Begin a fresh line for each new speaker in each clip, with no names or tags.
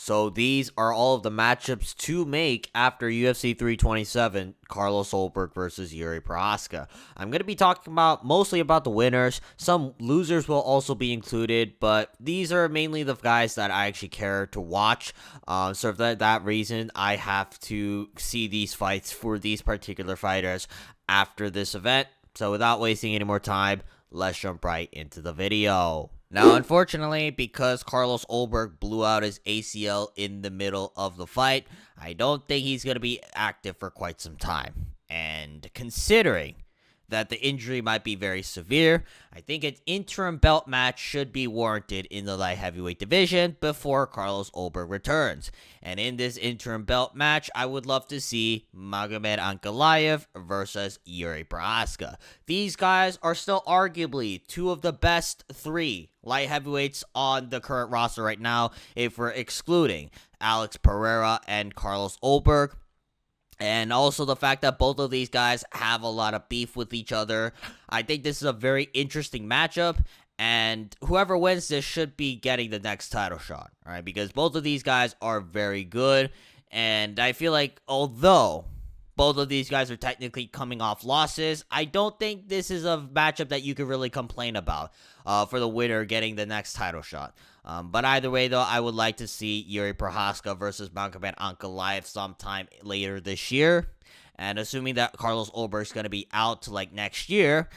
So these are all of the matchups to make after UFC 327, Carlos Ulberg versus Jiri Prochazka. I'm going to be talking mostly about the winners. Some losers will also be included, but these are mainly the guys that I actually care to watch. So for that reason, I have to see these fights for these particular fighters after this event. So without wasting any more time, let's jump right into the video. Now, unfortunately, because Carlos Ulberg blew out his ACL in the middle of the fight, I don't think he's going to be active for quite some time. And considering that the injury might be very severe, I think an interim belt match should be warranted in the light heavyweight division before Carlos Ulberg returns. And in this interim belt match, I would love to see Magomed Ankalaev versus Jiri Prochazka. These guys are still arguably two of the best three light heavyweights on the current roster right now, if we're excluding Alex Pereira and Carlos Ulberg. And also the fact that both of these guys have a lot of beef with each other. I think this is a very interesting matchup. And whoever wins this should be getting the next title shot. All right, because both of these guys are very good. And I feel like although both of these guys are technically coming off losses, I don't think this is a matchup that you could really complain about for the winner getting the next title shot. But either way, though, I would like to see Jiri Prochazka versus Magomed Ankalaev sometime later this year. And assuming that Carlos Ulberg is going to be out to next year,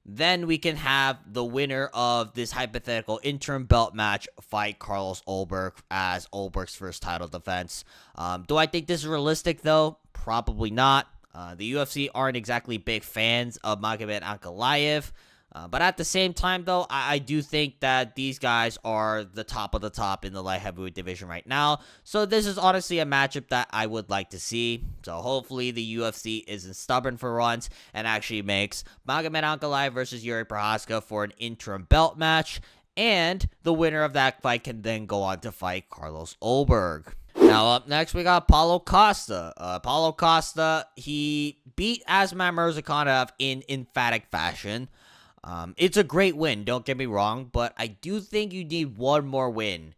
then we can have the winner of this hypothetical interim belt match fight Carlos Ulberg as Ulberg's first title defense. Do I think this is realistic, though? Probably not. The UFC aren't exactly big fans of Magomed Ankalaev. But at the same time, though, I do think that these guys are the top of the top in the light heavyweight division right now. So this is honestly a matchup that I would like to see. So hopefully the UFC isn't stubborn for once and actually makes Magomed Ankalaev versus Jiri Prochazka for an interim belt match. And the winner of that fight can then go on to fight Carlos Ulberg. Now up next, we got Paulo Costa. Paulo Costa, he beat Azamat Murzakanov in emphatic fashion. It's a great win, don't get me wrong, but I do think you need one more win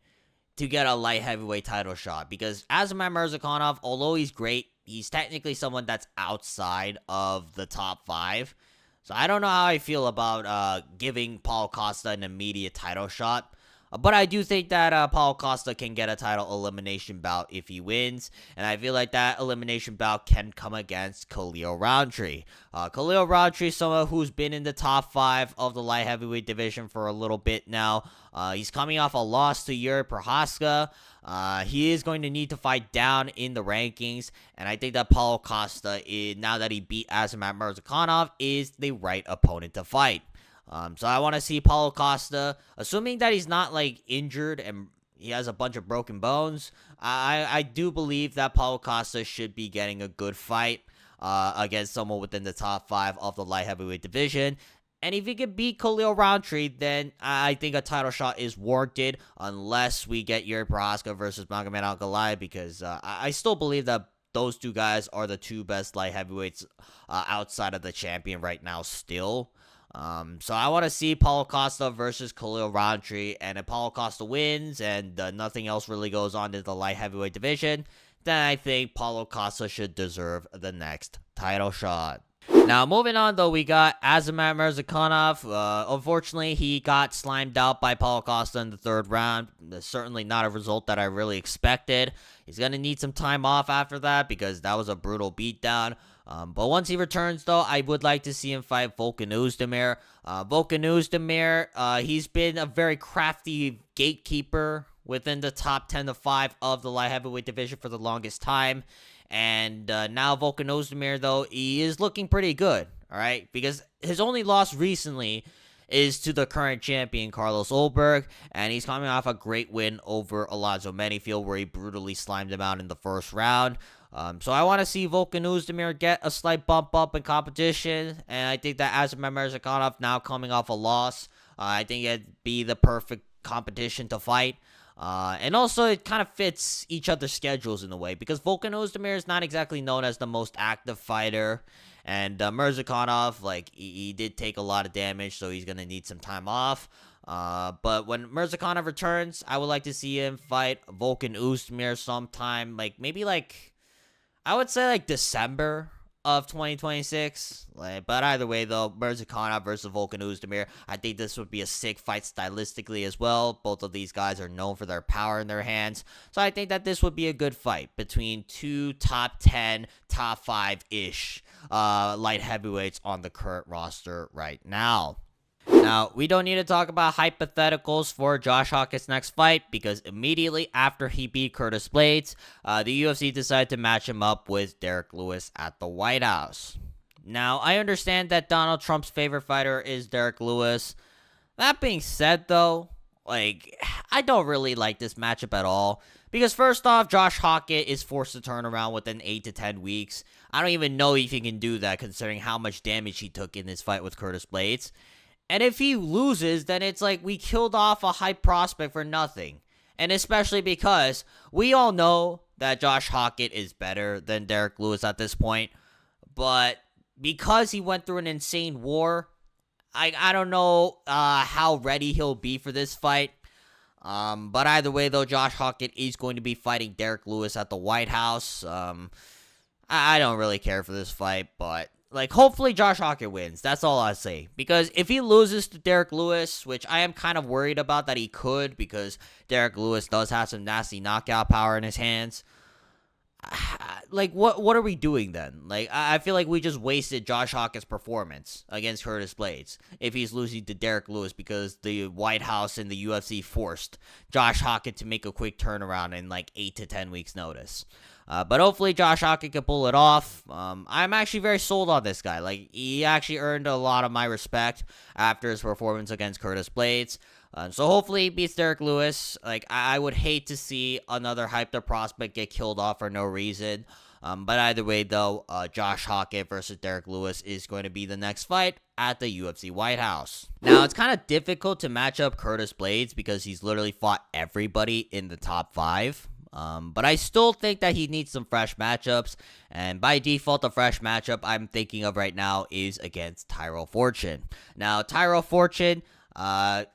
to get a light heavyweight title shot, because Azamat Murzakanov, although he's great, he's technically someone that's outside of the top 5. So I don't know how I feel about giving Paulo Costa an immediate title shot. But I do think that Paulo Costa can get a title elimination bout if he wins. And I feel like that elimination bout can come against Khalil Rountree. Khalil Rountree is someone who's been in the top 5 of the light heavyweight division for a little bit now. He's coming off a loss to Jiri Prochazka. He is going to need to fight down in the rankings. And I think that Paulo Costa, now that he beat Azamat Murzakanov, is the right opponent to fight. So I want to see Paulo Costa, assuming that he's not injured and he has a bunch of broken bones. I do believe that Paulo Costa should be getting a good fight against someone within the top 5 of the light heavyweight division. And if he can beat Khalil Rountree, then I think a title shot is warranted, unless we get Jiri Prochazka versus Magomed Ankalaev, because I still believe that those two guys are the two best light heavyweights outside of the champion right now still. So I want to see Paulo Costa versus Khalil Rountree, and if Paulo Costa wins and nothing else really goes on in the light heavyweight division, then I think Paulo Costa should deserve the next title shot. Now, moving on, though, we got Azamat Murzakanov. Unfortunately, he got slimed out by Paulo Costa in the 3rd round. That's certainly not a result that I really expected. He's going to need some time off after that, because that was a brutal beatdown. But once he returns, though, I would like to see him fight Volkan Oezdemir. Volkan Oezdemir, he's been a very crafty gatekeeper within the top 10 to 5 of the light heavyweight division for the longest time. And now Volkan Oezdemir, though, he is looking pretty good, all right? Because his only loss recently is to the current champion, Carlos Ulberg, and he's coming off a great win over Alonzo Menifield, where he brutally slimed him out in the 1st round. So I want to see Volkan Oezdemir get a slight bump up in competition, and I think that Azamat Murzakanov, now coming off a loss, I think it'd be the perfect competition to fight. And also, it kind of fits each other's schedules in a way, because Volkan Oezdemir is not exactly known as the most active fighter, and Murzakanov, he did take a lot of damage, so he's going to need some time off. But when Murzakanov returns, I would like to see him fight Volkan Oezdemir sometime, I would say December of 2026. But either way, though, Murzakanov versus Volkan Oezdemir, I think this would be a sick fight stylistically as well. Both of these guys are known for their power in their hands. So I think that this would be a good fight between two top 10, top 5-ish light heavyweights on the current roster right now. Now, we don't need to talk about hypotheticals for Josh Hokit's next fight because immediately after he beat Curtis Blaydes, the UFC decided to match him up with Derrick Lewis at the White House. Now, I understand that Donald Trump's favorite fighter is Derrick Lewis. That being said, though, I don't really like this matchup at all. Because first off, Josh Hokit is forced to turn around within 8 to 10 weeks. I don't even know if he can do that considering how much damage he took in his fight with Curtis Blaydes. And if he loses, then it's like we killed off a hype prospect for nothing. And especially because we all know that Josh Hokit is better than Derrick Lewis at this point. But because he went through an insane war, I don't know how ready he'll be for this fight. But either way, though, Josh Hokit is going to be fighting Derrick Lewis at the White House. I don't really care for this fight, but hopefully Josh Hokit wins. That's all I say. Because if he loses to Derrick Lewis, which I am kind of worried about that he could, because Derrick Lewis does have some nasty knockout power in his hands. What are we doing then? I feel like we just wasted Josh Hokit's performance against Curtis Blaydes if he's losing to Derrick Lewis because the White House and the UFC forced Josh Hokit to make a quick turnaround in 8 to 10 weeks notice. But hopefully Josh Hokit can pull it off. I'm actually very sold on this guy. He actually earned a lot of my respect after his performance against Curtis Blaydes. So hopefully he beats Derrick Lewis. I would hate to see another hyped-up prospect get killed off for no reason. But either way, though, Josh Hokit versus Derrick Lewis is going to be the next fight at the UFC White House. Now, it's kind of difficult to match up Curtis Blaydes because he's literally fought everybody in the top 5. But I still think that he needs some fresh matchups, and by default, the fresh matchup I'm thinking of right now is against Tyrell Fortune. Now, Tyrell Fortune,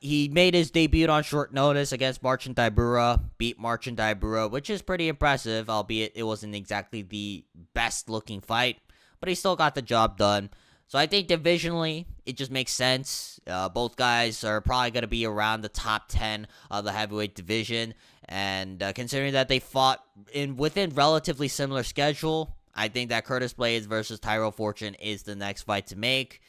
he made his debut on short notice against Marcin Tybura, beat Marcin Tybura, which is pretty impressive, albeit it wasn't exactly the best-looking fight, but he still got the job done. So I think divisionally, it just makes sense. Both guys are probably going to be around the top 10 of the heavyweight division. And considering that they fought within relatively similar schedule, I think that Curtis Blaydes versus Tyrell Fortune is the next fight to make.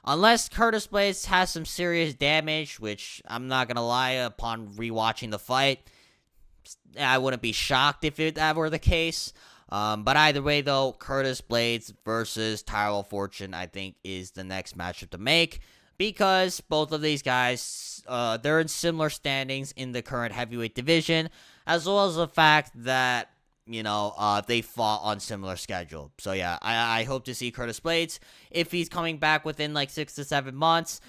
Unless Curtis Blaydes has some serious damage, which I'm not going to lie, upon rewatching the fight, I wouldn't be shocked if that were the case. But either way, though, Curtis Blaydes versus Tyrell Fortune, I think, is the next matchup to make. Because both of these guys, they're in similar standings in the current heavyweight division, as well as the fact that, they fought on similar schedule. So yeah, I hope to see Curtis Blaydes. If he's coming back within 6 to 7 months,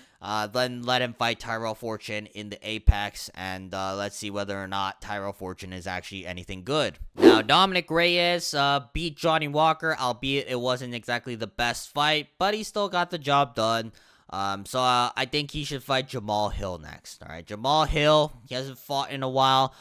then let him fight Tyrell Fortune in the Apex, and let's see whether or not Tyrell Fortune is actually anything good. Now, Dominick Reyes beat Johnny Walker, albeit it wasn't exactly the best fight, but he still got the job done. So I think he should fight Jamal Hill next. All right, Jamal Hill, he hasn't fought in a while.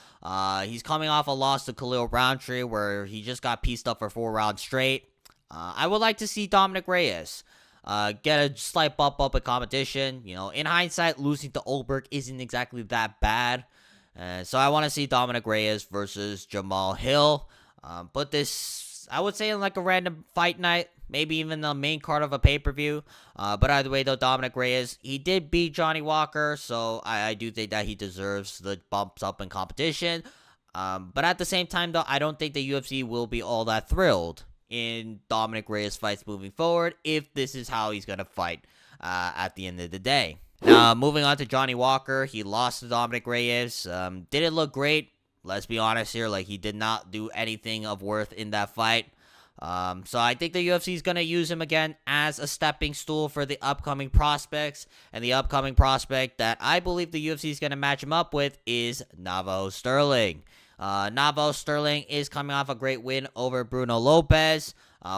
He's coming off a loss to Khalil Roundtree where he just got pieced up for 4 rounds straight. I would like to see Dominick Reyes get a slight bump up in competition. In hindsight, losing to Ulberg isn't exactly that bad. So I want to see Dominick Reyes versus Jamal Hill. Put this, I would say, in a random fight night. Maybe even the main card of a pay-per-view. But either way, though, Dominick Reyes, he did beat Johnny Walker, so I do think that he deserves the bumps up in competition. But at the same time, though, I don't think the UFC will be all that thrilled in Dominick Reyes fights moving forward if this is how he's going to fight at the end of the day. Now, moving on to Johnny Walker, he lost to Dominick Reyes. Didn't look great. Let's be honest here. He did not do anything of worth in that fight. So I think the UFC is going to use him again as a stepping stool for the upcoming prospects. And the upcoming prospect that I believe the UFC is going to match him up with is Navajo Sterling. Navo Sterling is coming off a great win over Bruno Lopez,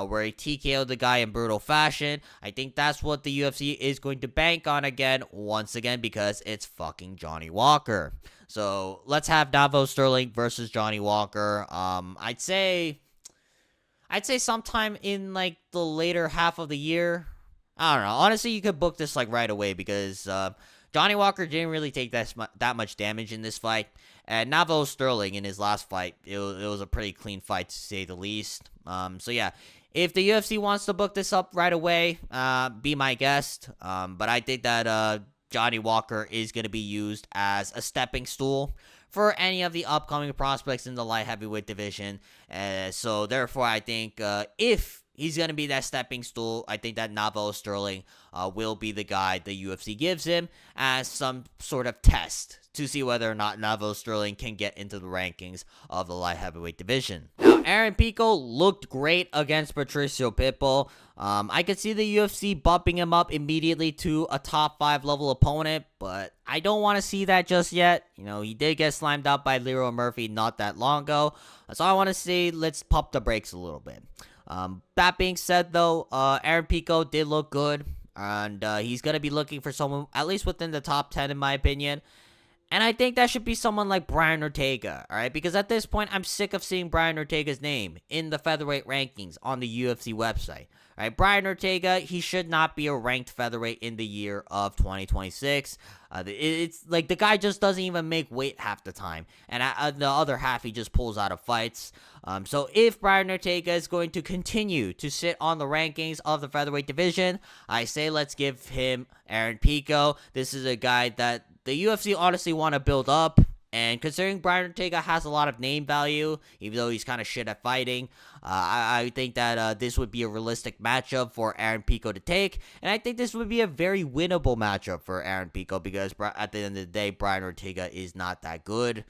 where he TKO'd the guy in brutal fashion. I think that's what the UFC is going to bank on once again, because it's fucking Johnny Walker. So let's have Navo Sterling versus Johnny Walker. I'd say sometime in like the later half of the year. I don't know. Honestly, you could book this like right away, because Johnny Walker didn't really take that much damage in this fight. And Navo Sterling in his last fight, it was a pretty clean fight to say the least. So yeah, if the UFC wants to book this up right away, be my guest. But I think that Johnny Walker is going to be used as a stepping stool for any of the upcoming prospects in the light heavyweight division. So therefore, I think if he's going to be that stepping stool, I think that Navo Sterling will be the guy the UFC gives him as some sort of test to see whether or not Navo Sterling can get into the rankings of the light heavyweight division. Now, Aaron Pico looked great against Patricio Pitbull. I could see the UFC bumping him up immediately to a top 5 level opponent, but I don't want to see that just yet. You know, he did get slammed out by Leroy Murphy not that long ago, so I want to say let's pump the brakes a little bit. That being said, though, Aaron Pico did look good, and he's going to be looking for someone at least within the top 10 in my opinion. And I think that should be someone like Brian Ortega, all right? Because at this point, I'm sick of seeing Brian Ortega's name in the featherweight rankings on the UFC website. All right, Brian Ortega, he should not be a ranked featherweight in the year of 2026. It's like the guy just doesn't even make weight half the time. And the other half, he just pulls out of fights. So if Brian Ortega is going to continue to sit on the rankings of the featherweight division, I say let's give him Aaron Pico. This is a guy that the UFC honestly want to build up, and considering Brian Ortega has a lot of name value, even though he's kind of shit at fighting, I think that this would be a realistic matchup for Aaron Pico to take, and I think this would be a very winnable matchup for Aaron Pico, because at the end of the day, Brian Ortega is not that good.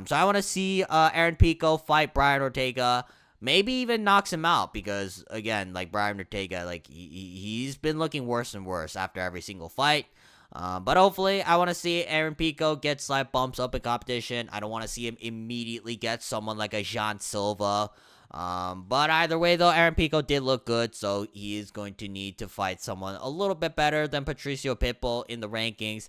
So I want to see Aaron Pico fight Brian Ortega, maybe even knocks him out, because again, like Brian Ortega, like he's been looking worse and worse after every single fight. But hopefully, I want to see Aaron Pico get slight bumps up in competition. I don't want to see him immediately get someone like a Jean Silva. But either way, though, Aaron Pico did look good, so he is going to need to fight someone a little bit better than Patricio Pitbull in the rankings.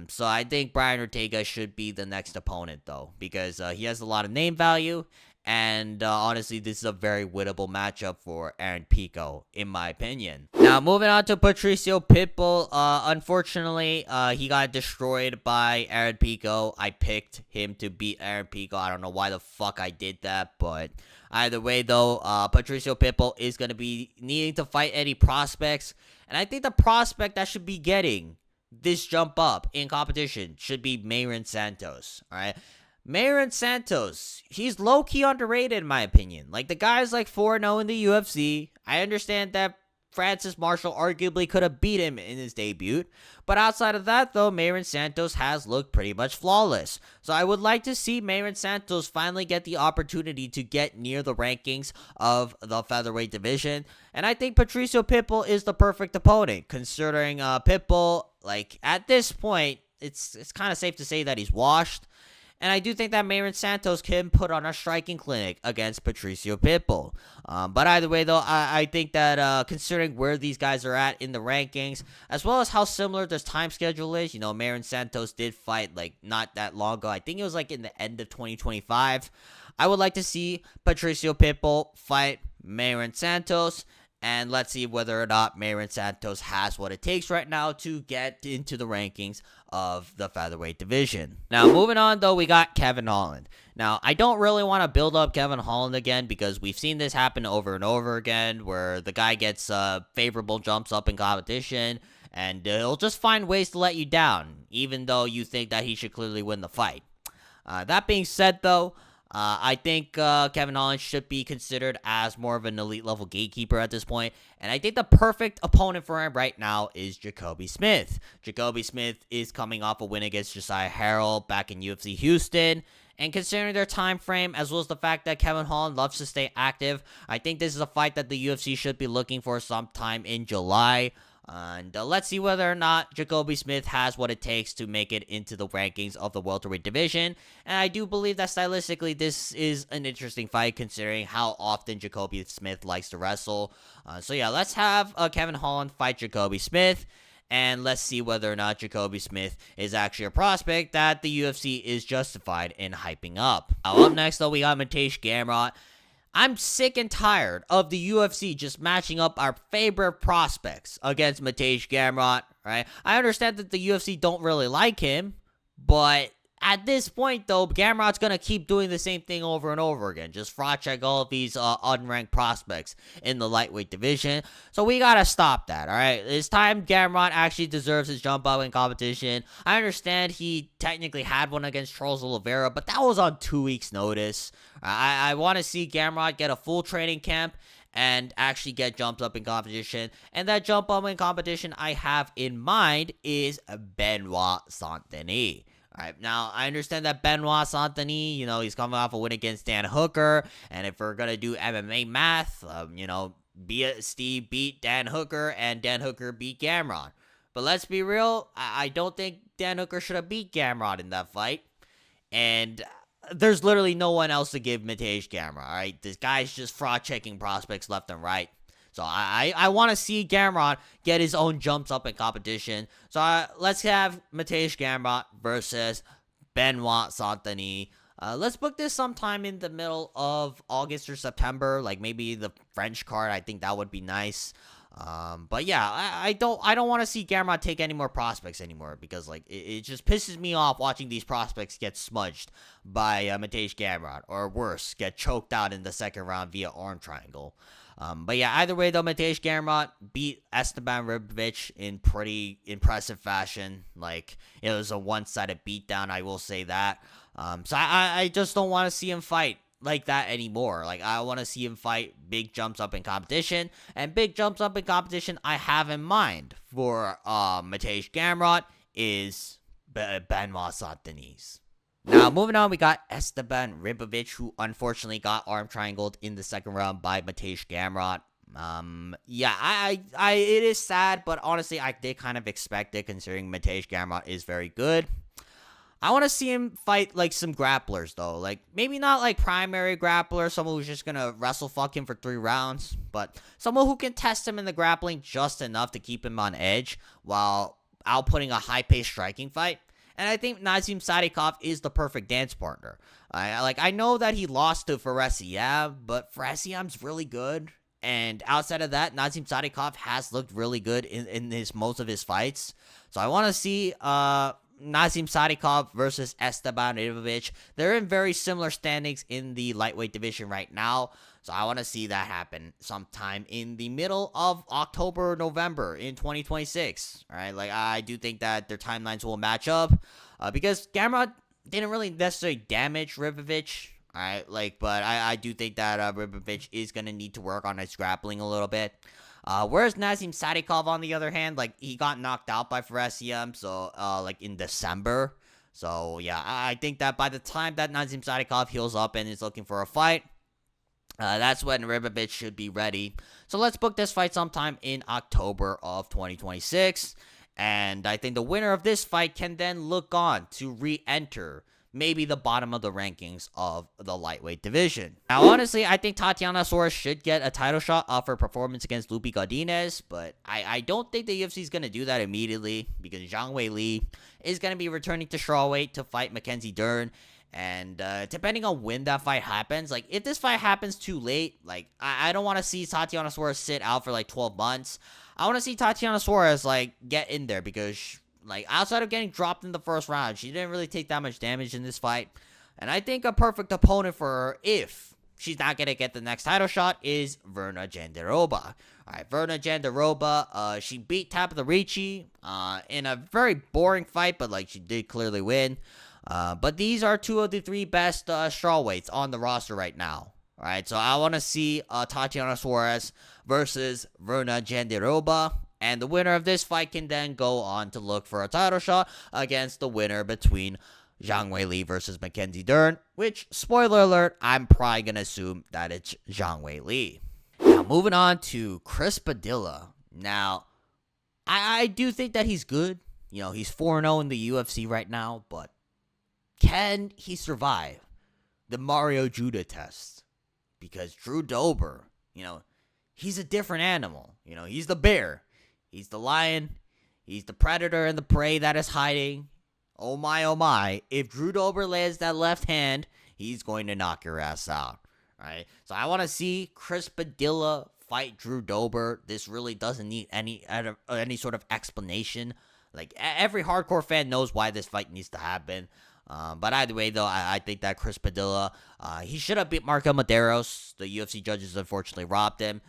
So I think Brian Ortega should be the next opponent, though, because he has a lot of name value. And honestly, this is a very winnable matchup for Aaron Pico, in my opinion. Now, moving on to Patricio Pitbull. Unfortunately, he got destroyed by Aaron Pico. I picked him to beat Aaron Pico. I don't know why the fuck I did that, but either way, though, Patricio Pitbull is going to be needing to fight any prospects. And I think the prospect that should be getting this jump up in competition should be Mayron Santos, all right? Mayron Santos, he's low-key underrated in my opinion. Like, the guy's like 4-0 in the UFC. I understand that Francis Marshall arguably could have beat him in his debut. But outside of that, though, Mayron Santos has looked pretty much flawless. So I would like to see Mayron Santos finally get the opportunity to get near the rankings of the featherweight division. And I think Patricio Pitbull is the perfect opponent, considering Pitbull, like, at this point, it's kind of safe to say that he's washed. And I do think that Mayron Santos can put on a striking clinic against Patricio Pitbull. But either way, though, I think that considering where these guys are at in the rankings, as well as how similar this time schedule is, you know, Mayron Santos did fight, like, not that long ago. I think it was, like, in the end of 2025. I would like to see Patricio Pitbull fight Mayron Santos. And let's see whether or not Mayron Santos has what it takes right now to get into the rankings of the featherweight division. Now, moving on, though, we got Kevin Holland. Now, I don't really want to build up Kevin Holland again, because we've seen this happen over and over again, where the guy gets favorable jumps up in competition, and he'll just find ways to let you down, even though you think that he should clearly win the fight. That being said, though, I think Kevin Holland should be considered as more of an elite level gatekeeper at this point. And I think the perfect opponent for him right now is Jacoby Smith. Jacoby Smith is coming off a win against Josiah Harrell back in UFC Houston. And considering their time frame, as well as the fact that Kevin Holland loves to stay active, I think this is a fight that the UFC should be looking for sometime in July. And let's see whether or not Jacoby Smith has what it takes to make it into the rankings of the welterweight division. And I do believe that stylistically, this is an interesting fight considering how often Jacoby Smith likes to wrestle. So yeah, let's have Kevin Holland fight Jacoby Smith. And let's see whether or not Jacoby Smith is actually a prospect that the UFC is justified in hyping up. Up next, though, we got Mateusz Gamrot. I'm sick and tired of the UFC just matching up our favorite prospects against Mateusz Gamrot, right? I understand that the UFC don't really like him, but at this point, though, Gamrot's going to keep doing the same thing over and over again. Just fraud check all of these unranked prospects in the lightweight division. So we got to stop that, all right? It's time Gamrot actually deserves his jump up in competition. I understand he technically had one against Charles Oliveira, but that was on 2 weeks' notice. I want to see Gamrot get a full training camp and actually get jumped up in competition. And that jump up in competition I have in mind is Benoit Saint-Denis. Alright, now, I understand that Benoit Saint-Denis, he's coming off a win against Dan Hooker, and if we're gonna do MMA math, Steve beat Dan Hooker, and Dan Hooker beat Gamrot. But let's be real, I don't think Dan Hooker should have beat Gamrot in that fight, and there's literally no one else to give Mateusz Gamrot, alright? This guy's just fraud-checking prospects left and right. So I want to see Gamrot get his own jumps up in competition. So let's have Mateusz Gamrot versus Benoit Saint-Denis. Let's book this sometime in the middle of August or September, like maybe the French card. I think that would be nice. But yeah, I don't want to see Gamrot take any more prospects anymore because it just pisses me off watching these prospects get smudged by Mateusz Gamrot, or worse, get choked out in the second round via arm triangle. But yeah, either way though, Mateusz Gamrot beat Esteban Ribovics in pretty impressive fashion. It was a one-sided beatdown, I will say that. So I just don't want to see him fight like that anymore. I want to see him fight big jumps up in competition, and big jumps up in competition I have in mind for Mateusz Gamrot is Benoit Saint-Denis. Now, moving on, we got Esteban Ribovics, who unfortunately got arm triangled in the second round by Mateusz Gamrot. Yeah, it is sad, but honestly, I did kind of expect it considering Mateusz Gamrot is very good. I want to see him fight, some grapplers, though. Maybe not, primary grappler, someone who's just gonna wrestle fuck him for 3 rounds, but someone who can test him in the grappling just enough to keep him on edge while outputting a high-paced striking fight. And I think Nazim Sadikov is the perfect dance partner. I know that he lost to Faresiam, but Faresiam's really good. And outside of that, Nazim Sadikov has looked really good in most of his fights. So I want to see Nazim Sadikov versus Esteban Ribovics. They're in very similar standings in the lightweight division right now. So I want to see that happen sometime in the middle of October or November in 2026. All right, I do think that their timelines will match up because Gamrot didn't really necessarily damage Ribovics. All right, but I do think that Ribovics is gonna need to work on his grappling a little bit. Whereas Nazim Sadikov, on the other hand, he got knocked out by Faresiam, so in December. So yeah, I think that by the time that Nazim Sadikov heals up and is looking for a fight, that's when Ribovics should be ready. So let's book this fight sometime in October of 2026. And I think the winner of this fight can then look on to re-enter maybe the bottom of the rankings of the lightweight division. Now, honestly, I think Tatiana Suarez should get a title shot off her performance against Lupi Godinez, but I don't think the UFC is going to do that immediately because Zhang Weili is going to be returning to strawweight to fight Mackenzie Dern. And depending on when that fight happens, if this fight happens too late, I don't want to see Tatiana Suarez sit out for 12 months. I want to see Tatiana Suarez get in there because outside of getting dropped in the first round, she didn't really take that much damage in this fight. And I think a perfect opponent for her, if she's not gonna get the next title shot, is Virna Jandiroba. Alright, Virna Jandiroba, she beat Tabitha Ricci in a very boring fight, but she did clearly win. But these are 2 of the 3 best strawweights on the roster right now. Alright, so I want to see Tatiana Suarez versus Virna Jandiroba. And the winner of this fight can then go on to look for a title shot against the winner between Zhang Weili versus Mackenzie Dern. Which, spoiler alert, I'm probably going to assume that it's Zhang Weili. Now, moving on to Chris Padilla. Now, I do think that he's good. You know, he's 4-0 in the UFC right now, but can he survive the Mario Judah test? Because Drew Dober, you know, he's a different animal. You know, he's the bear. He's the lion. He's the predator and the prey that is hiding. Oh my. If Drew Dober lands that left hand, he's going to knock your ass out. Right? So I want to see Chris Padilla fight Drew Dober. This really doesn't need any sort of explanation. Like, every hardcore fan knows why this fight needs to happen. But either way, though, I think that Chris Padilla, he should have beat Marco Medeiros. The UFC judges unfortunately robbed him.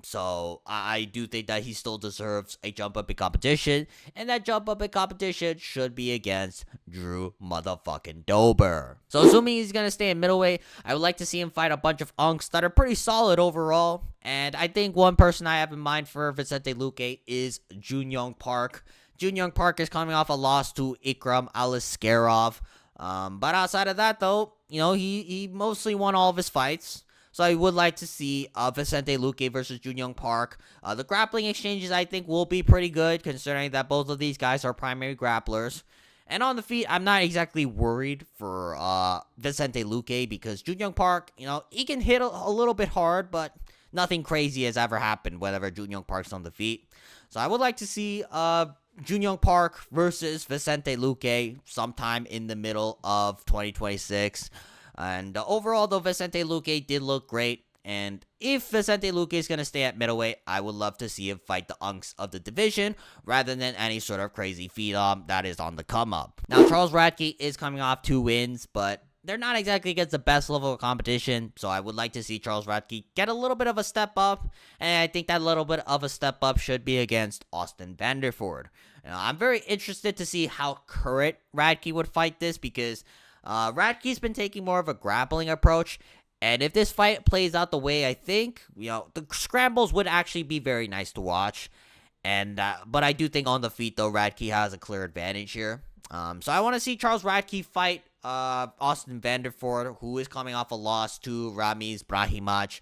So I do think that he still deserves a jump up in competition, and that jump up in competition should be against Drew motherfucking Dober. So assuming he's gonna stay in middleweight, I would like to see him fight a bunch of unks that are pretty solid overall. And I think one person I have in mind for Vicente Luque is Jun Young Park. Jun Young Park is coming off a loss to Ikram Aliskerov. But outside of that, though, you know, he mostly won all of his fights. So I would like to see Vicente Luque versus Jun Young Park. The grappling exchanges, I think, will be pretty good, considering that both of these guys are primary grapplers. And on the feet, I'm not exactly worried for Vicente Luque, because Jun Young Park, you know, he can hit a little bit hard, but nothing crazy has ever happened whenever Jun Young Park's on the feet. So I would like to see Jun Young Park versus Vicente Luque sometime in the middle of 2026. And overall, though, Vicente Luque did look great. And if Vicente Luque is going to stay at middleweight, I would love to see him fight the unks of the division rather than any sort of crazy phenom that is on the come up. Now, Charles Radtke is coming off 2 wins, but they're not exactly against the best level of competition. So I would like to see Charles Radtke get a little bit of a step up. And I think that little bit of a step up should be against Austin Vanderford. I'm very interested to see how current Radtke would fight this, because Radtke's been taking more of a grappling approach, and if this fight plays out the way I think, you know, the scrambles would actually be very nice to watch. And but I do think on the feet, though, Radtke has a clear advantage here. So I want to see Charles Radtke fight Austin Vanderford, who is coming off a loss to Ramiz Brahimaj.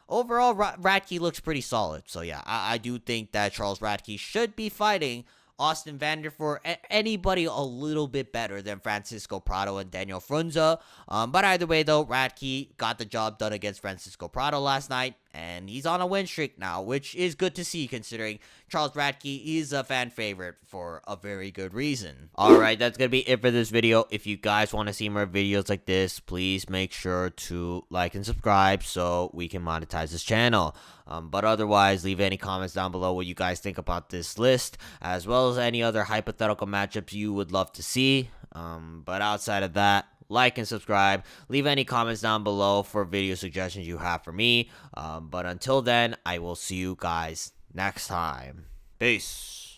Overall, Radtke looks pretty solid. So yeah, I do think that Charles Radtke should be fighting Austin Vanderford, anybody a little bit better than Francisco Prado and Daniel Frunza. But either way, though, Radtke got the job done against Francisco Prado last night, and he's on a win streak now, which is good to see considering Charles Radtke is a fan favorite for a very good reason. Alright, that's going to be it for this video. If you guys want to see more videos like this, please make sure to like and subscribe so we can monetize this channel. But otherwise, leave any comments down below what you guys think about this list, as well as any other hypothetical matchups you would love to see. But outside of that, like and subscribe. Leave any comments down below for video suggestions you have for me. But until then, I will see you guys next time. Peace.